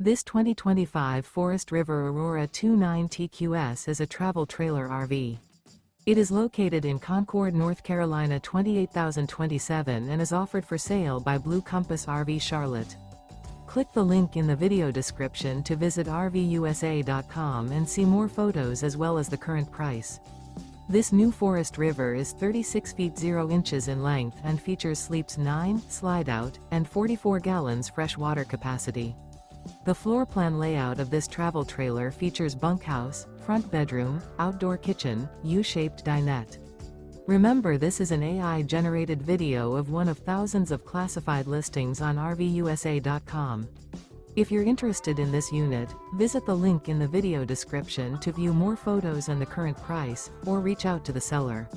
This 2025 Forest River Aurora 29 TQS is a travel trailer RV. It is located in Concord, North Carolina 28027 and is offered for sale by Blue Compass RV Charlotte. Click the link in the video description to visit RVUSA.com and see more photos as well as the current price. This new Forest River is 36 feet 0 inches in length and features sleeps 9, slide-out, and 44 gallons fresh water capacity. The floor plan layout of this travel trailer features bunkhouse, front bedroom, outdoor kitchen, U-shaped dinette. Remember, this is an AI-generated video of one of thousands of classified listings on RVUSA.com. If you're interested in this unit, visit the link in the video description to view more photos and the current price, or reach out to the seller.